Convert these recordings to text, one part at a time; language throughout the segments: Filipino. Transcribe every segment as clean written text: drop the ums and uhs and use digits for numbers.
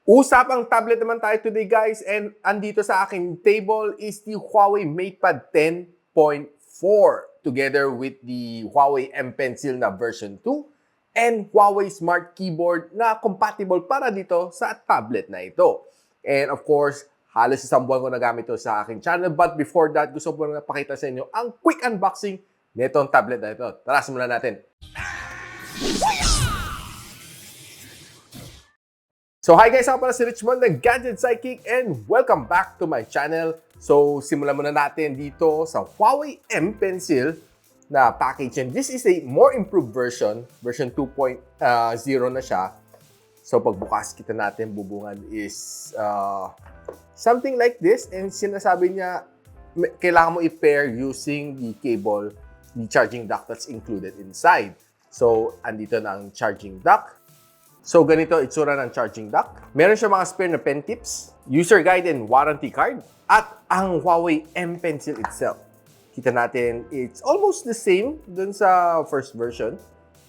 Usapang tablet naman tayo today guys, and andito sa aking table is the Huawei Matepad 10.4 together with the Huawei M Pencil na version 2 and Huawei Smart Keyboard na compatible para dito sa tablet na ito. And of course, halos isang buwan ko nagamit ito sa aking channel, but before that, gusto ko na pakita sa inyo ang quick unboxing nitong tablet na ito. Tara, simulan natin. So hi guys, ako pala si Richmond ng Gadget, Sidekick, and welcome back to my channel. So simulan muna natin dito sa Huawei M Pencil na package. And this is a more improved version 2.0 na siya. So pagbukas kita natin, bubungan is something like this. And sinasabi niya, kailangan mo i-pair using the cable, the charging dock that's included inside. So andito na ang charging dock. So, ganito itsura ng charging dock. Meron siya mga spare na pen tips, user guide and warranty card, at ang Huawei M Pencil itself. Kita natin, it's almost the same dun sa first version.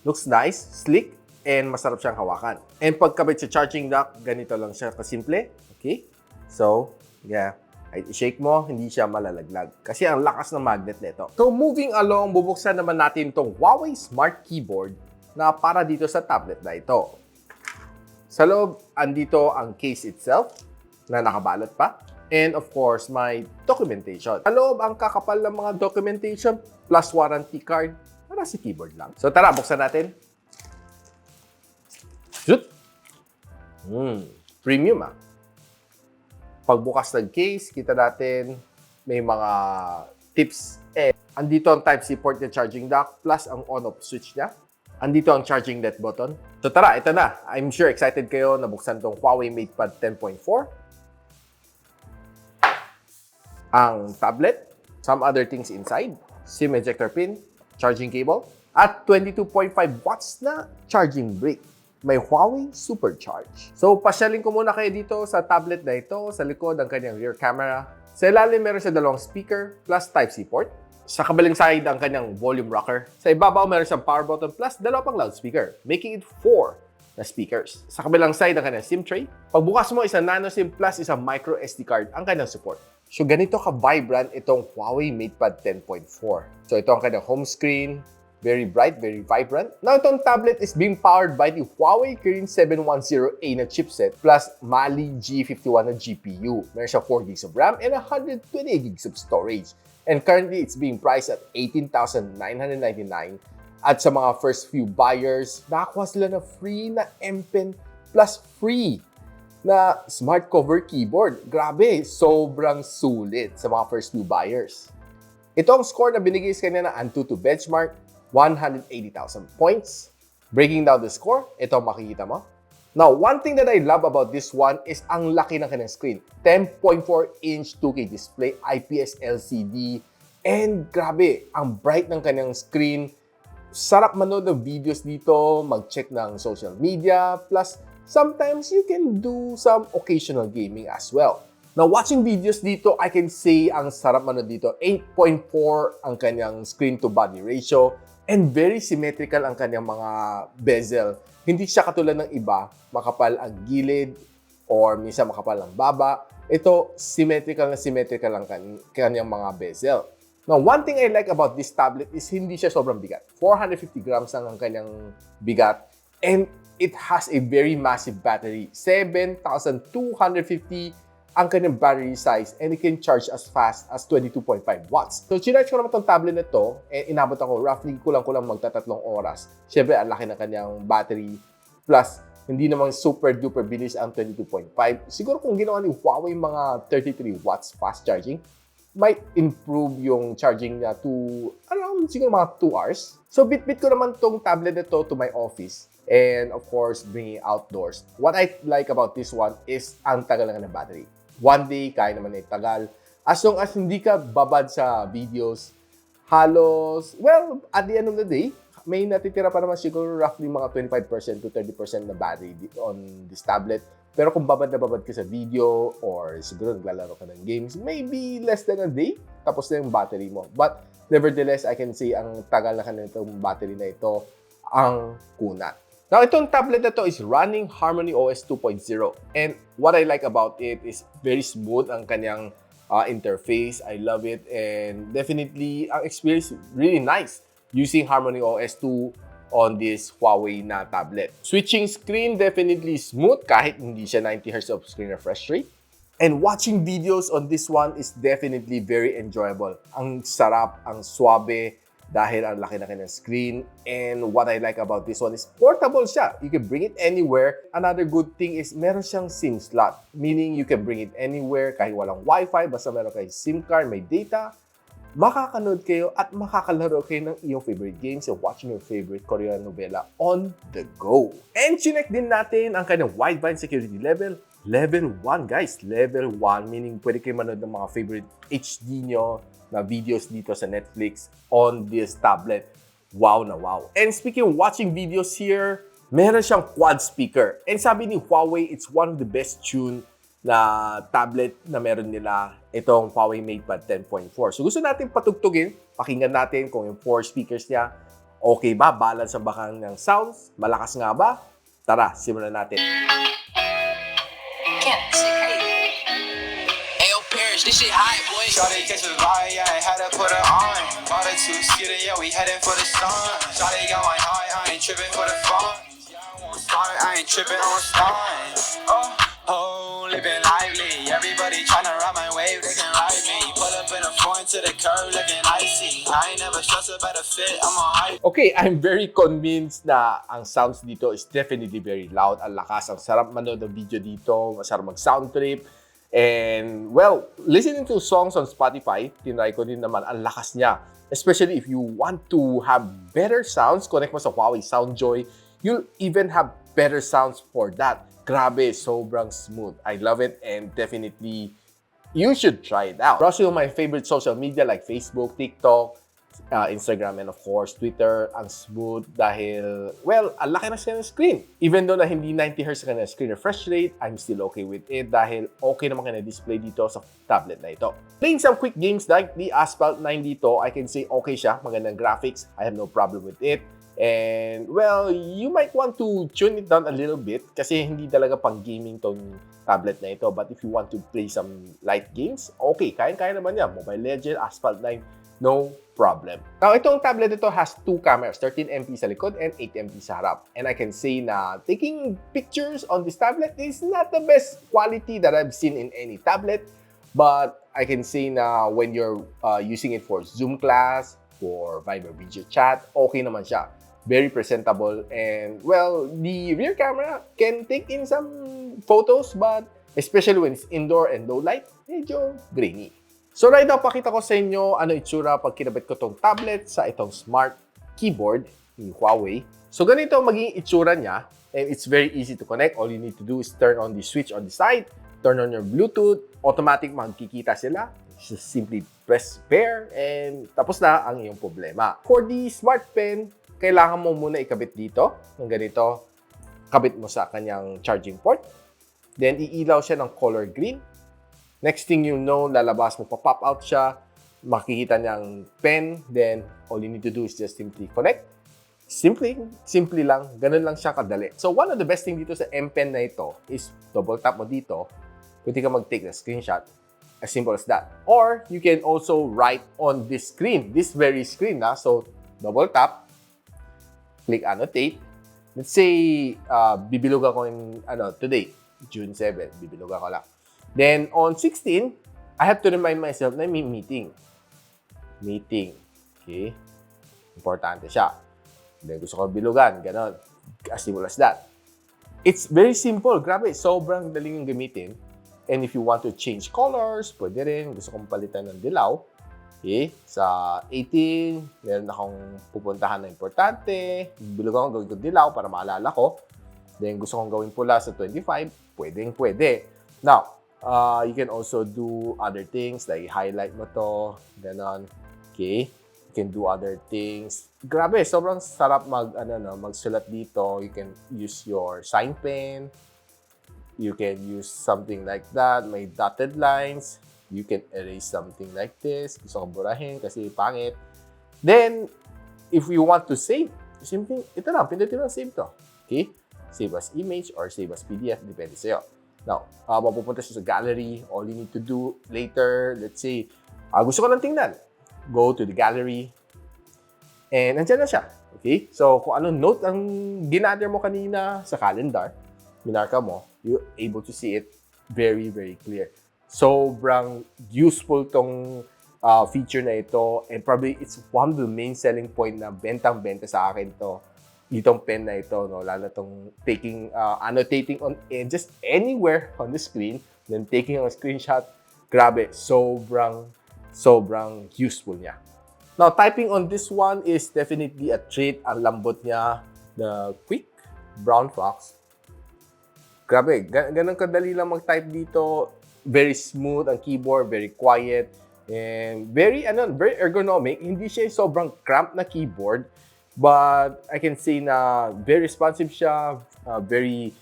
Looks nice, slick, and masarap siyang hawakan. And pagkabit sa charging dock, ganito lang siya kasimple. Okay? So, yeah. Ay, i-shake mo, hindi siya malalaglag. Kasi ang lakas ng magnet nito. So, moving along, bubuksan naman natin itong Huawei Smart Keyboard na para dito sa tablet na ito. Sa loob, andito ang case itself na nakabalot pa. And of course, may documentation. Sa loob, ang kakapal ng mga documentation plus warranty card para sa keyboard lang. So tara, buksan natin. Shoot! Premium ah. Pagbukas ng case, kita natin may mga tips. Andito ang Type-C port ng charging dock plus ang on-off switch niya. Andito ang charging net button. So tara, ito na. I'm sure excited kayo na buksan tong Huawei Matepad 10.4. Ang tablet, some other things inside, SIM ejector pin, charging cable, at 22.5 watts na charging brick. May Huawei Supercharge. So pasyalin ko muna kayo dito sa tablet na ito, sa likod ang kanyang rear camera. Sa ilalim meron siya dalawang speaker plus Type-C port. Sa kabilang side, ang kanyang volume rocker. Sa ibabaw, meron siyang power button plus dalawa pang loudspeaker, making it 4 na speakers. Sa kabilang side, ang kanyang SIM tray. Pagbukas mo, isang nano SIM plus isang micro SD card ang kanyang support. So, ganito ka-vibrant itong Huawei Matepad 10.4. So, ito ang kanyang home screen. Very bright, very vibrant. Now, itong tablet is being powered by the Huawei Kirin 710A na chipset plus Mali G51 na GPU. Meron siyang 4 GB of RAM and 128 GB of storage. And currently, it's being priced at 18,999. At sa mga first few buyers, nakakuha sila na free na M Pen plus free na smart cover keyboard. Grabe, sobrang sulit sa mga first few buyers. Ito ang score na binigay sa kanya ng Antutu benchmark, 180,000 points. Breaking down the score, ito makikita mo. Now, one thing that I love about this one is ang laki ng kanyang screen. 10.4-inch 2K display, IPS LCD, and grabe, ang bright ng kanyang screen. Sarap manood ng videos dito, mag-check ng social media, plus sometimes you can do some occasional gaming as well. Now, watching videos dito, I can say ang sarap manood dito. 8.4 ang kanyang screen-to-body ratio, and very symmetrical ang kanyang mga bezel. Hindi siya katulad ng iba, makapal ang gilid or minsan makapal ang baba. Ito, symmetrical ang kanyang mga bezel. Now, one thing I like about this tablet is hindi siya sobrang bigat. 450 grams lang ang kanyang bigat. And it has a very massive battery. 7,250 ang kanyang battery size, and it can charge as fast as 22.5 watts. So, chinarge ko naman itong tablet na ito, and inabot ako roughly kulang-kulang magta-3 oras. Siyempre, ang laki ng kanyang battery, plus, hindi naman super-duper bilis ang 22.5. Siguro kung ginawa ni Huawei mga 33 watts fast charging, might improve yung charging niya to around siguro mga 2 hours. So, bit-bit ko naman itong tablet na ito to my office, and of course, bringing outdoors. What I like about this one is ang tagal ng battery. One day, kaya naman tagal. As long as hindi ka babad sa videos, halos, well, at the end of the day, may natitira pa naman siguro roughly mga 25% to 30% na battery on this tablet. Pero kung babad na babad ka sa video or siguro naglalaro ka ng games, maybe less than a day, tapos na yung battery mo. But nevertheless, I can say ang tagal na kanitong battery na ito ang kunat. Now, itong tablet na to is running Harmony OS 2.0. And what I like about it is very smooth ang kanyang interface. I love it. And definitely, ang experience really nice using Harmony OS 2 on this Huawei na tablet. Switching screen, definitely smooth kahit hindi siya 90Hz of screen refresh rate. And watching videos on this one is definitely very enjoyable. Ang sarap, ang suabe, dahil ang laki na kanyang screen. And what I like about this one is portable siya. You can bring it anywhere. Another good thing is meron siyang SIM slot. Meaning you can bring it anywhere kahit walang Wi-Fi. Basta meron kayo SIM card, may data. Makakanood kayo at makakalaro kayo ng iyong favorite games and watching your favorite Korean novela on the go. And chinek din natin ang kanyang wideband security level. Level 1, guys. Level 1, meaning pwede kayo manood ng mga favorite HD nyo na videos dito sa Netflix on this tablet. Wow na wow. And speaking of watching videos here, meron siyang quad speaker. And sabi ni Huawei, it's one of the best tune na tablet na meron nila, itong Huawei Matepad 10.4. So gusto natin patugtugin, pakinggan natin kung yung 4 speakers niya, okay ba? Balance ang bakang ng sounds? Malakas nga ba? Tara, simulan natin. This shit high, boy. Shawty catch a vibe, yeah, I had to put her on. Bought a two-seater, yeah, we heading for the sun. Shawty got my high, I ain't tripping for the fun. Yeah, I won't start, I ain't tripping on stun. Oh, living lively. Everybody tryna ride my wave, they can ride me. Pull up in a foreign to the curb, looking icy. I ain't never stressed about a fit, I'm on hype. Okay, I'm very convinced na ang sounds dito is definitely very loud. Ang lakas, ang sarap manood ng video dito, masarap mag-sound trip. And, well, listening to songs on Spotify, tinry ko din naman, ang lakas niya. Especially if you want to have better sounds, connect mo sa Huawei Soundjoy, you'll even have better sounds for that. Grabe, sobrang smooth. I love it and definitely, you should try it out. Browsing on my favorite social media like Facebook, TikTok, Instagram, and of course, Twitter, ang smooth dahil, well, ang laki na siya ng screen. Even though na hindi 90Hz ka na screen refresh rate, I'm still okay with it dahil okay naman ka na display dito sa tablet na ito. Playing some quick games like the Asphalt 9 dito, I can say okay siya, magandang graphics, I have no problem with it. And, well, you might want to tune it down a little bit kasi hindi talaga pang gaming tong tablet na ito. But if you want to play some light games, okay, kaya naman niya. Mobile Legends, Asphalt 9, no problem. Now, itong tablet ito has 2 cameras, 13MP sa likod and 8MP sa harap. And I can say na taking pictures on this tablet is not the best quality that I've seen in any tablet. But I can say na when you're using it for Zoom class, for Viber video chat, okay naman siya. Very presentable and, well, the rear camera can take in some photos but especially when it's indoor and low light, medyo grainy. So right now, pakita ko sa inyo ano itsura pag kinabit ko tong tablet sa itong smart keyboard ni Huawei. So ganito magiging itsura niya and it's very easy to connect. All you need to do is turn on the switch on the side, turn on your Bluetooth, automatic magkikita sila. Just simply press pair and tapos na ang iyong problema. For the smart pen, kailangan mo muna ikabit dito ng ganito. Kabit mo sa kanyang charging port. Then iilaw siya ng color green. Next thing you know, lalabas mo, pa-pop out siya, makikita niyang pen, then all you need to do is just simply connect. Simple lang, ganun lang siya kadali. So one of the best thing dito sa M Pen na ito is double tap mo dito, pwede ka mag-take a screenshot. As simple as that. Or you can also write on this screen, this very screen. So double tap, click annotate. Let's say, bibilog ako in, today, June 7, bibilog ako lang. Then, on 16, I have to remind myself na may meeting. Okay? Importante siya. Then, gusto ko bilugan. Ganon. As simple as that. It's very simple. Grabe, sobrang daling yung gamitin. And if you want to change colors, pwede rin. Gusto kong palitan ng dilaw. Okay? Sa 18, meron akong pupuntahan na importante. Bilugan ko, gawin ko dilaw para maalala ko. Then, gusto kong gawin pula sa 25. Pwede. Now, you can also do other things like highlight mo to, ganon. Okay? You can do other things. Grabe, sobrang sarap magsulat dito. You can use your sign pen. You can use something like that. May dotted lines. You can erase something like this. Gusto kong burahin kasi pangit. Then, if you want to save, simple, ito lang, pindutin mo save to. Okay? Save as image or save as PDF, depende sa'yo. Now, mapupunta siya sa gallery. All you need to do later, let's say, gusto ko lang tingnan. Go to the gallery. And nandyan na siya. Okay? So, kung anong note ang ginather mo kanina sa calendar, minarka mo, you're able to see it very, very clear. Sobrang useful tong feature na ito, and probably it's one of the main selling point na bentang-benta sa akin to. Itong pen na ito, no? Lalo tong taking, annotating on just anywhere on the screen, then taking a screenshot. Grabe, sobrang useful niya. Now, typing on this one is definitely a treat. Ang lambot niya, the quick brown fox. Grabe, ganun kadali lang mag-type dito. Very smooth ang keyboard, very quiet, and very ergonomic. Hindi siya sobrang cramped na keyboard, but I can say na very responsive siya, very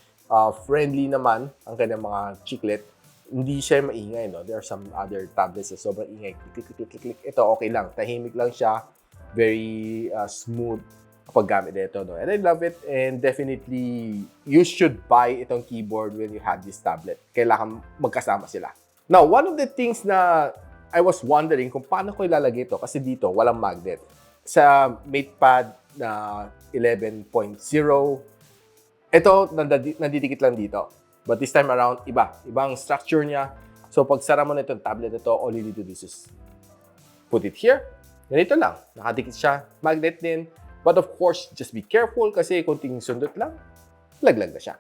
friendly naman ang kanyang mga chiclet. Hindi siya maingay, no? There are some other tablets na sobrang ingay. Click. Ito okay lang, tahimik lang siya, very smooth kapag gamit nito, no? And I love it, and definitely you should buy itong keyboard when you have this tablet. Kailangan magkasama sila. Now, one of the things na I was wondering kung paano ko ilalagay ito, kasi dito walang magnet. Sa Matepad na 11.0, ito nandidikit lang dito. But this time around, ibang structure niya. So pag sara mo na itong tablet na ito, all you need to do is put it here. Ganito lang, nakadikit siya, magnet din. But of course, just be careful kasi kunting sundot lang, laglag na siya.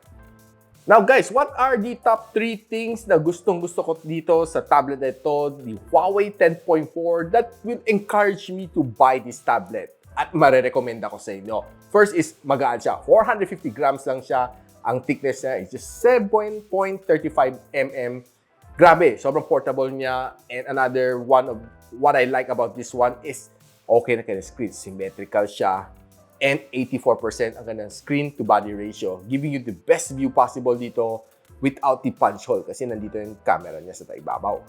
Now guys, what are the top 3 things na gustong-gusto ko dito sa tablet na ito, the Huawei 10.4, that will encourage me to buy this tablet at marerecommend ako sa inyo? First is magaan siya. 450 grams lang siya. Ang thickness niya is just 7.35 mm. Grabe, sobrang portable niya. And another one of what I like about this one is okay na kanyang screen. Symmetrical siya. And 84% ang kanyang screen-to-body ratio, giving you the best view possible dito without the punch hole kasi nandito yung camera niya sa taibabaw.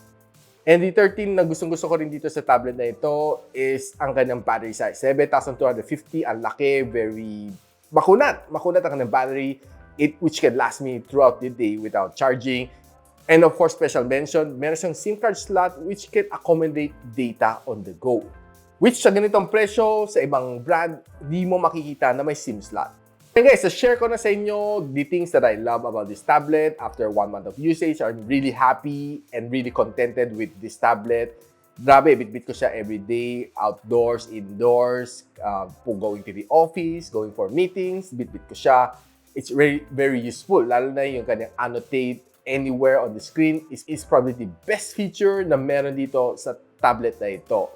And the 13 na gustong-gusto ko rin dito sa tablet na ito is ang kanyang battery size. 7,250, ang laki, very makunat. Makunat ang kanyang battery, which can last me throughout the day without charging. And of course, special mention, meron siyang SIM card slot which can accommodate data on the go. Which sa ganitong presyo, sa ibang brand, di mo makikita na may SIM slot. And guys, share ko na sa inyo the things that I love about this tablet. After 1 month of usage, I'm really happy and really contented with this tablet. Grabe, bit-bit ko siya every day, outdoors, indoors, going to the office, going for meetings, bit-bit ko siya. It's very, very useful. Lalo na yung kanyang annotate anywhere on the screen is probably the best feature na meron dito sa tablet na ito.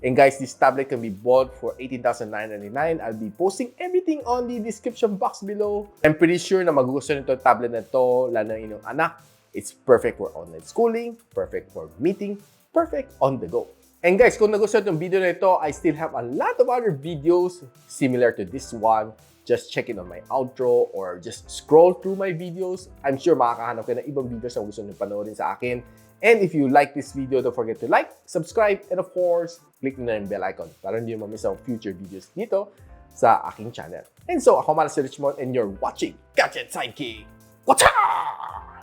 And guys, this tablet can be bought for $18,999. I'll be posting everything on the description box below. I'm pretty sure na magugustuhan nito tablet na ito, lalo na inyong anak. It's perfect for online schooling, perfect for meeting, perfect on the go. And guys, kung nagustuhan itong video na ito, I still have a lot of other videos similar to this one. Just check it on my outro or just scroll through my videos. I'm sure makakahanap ka ng ibang videos na gusto nyo panoorin sa akin. And if you like this video, don't forget to like, subscribe, and of course, click na yung bell icon para hindi mo ma-miss ang future videos dito sa aking channel. And so, ako Malas Richmond and you're watching Gadget Sidekick. What's up?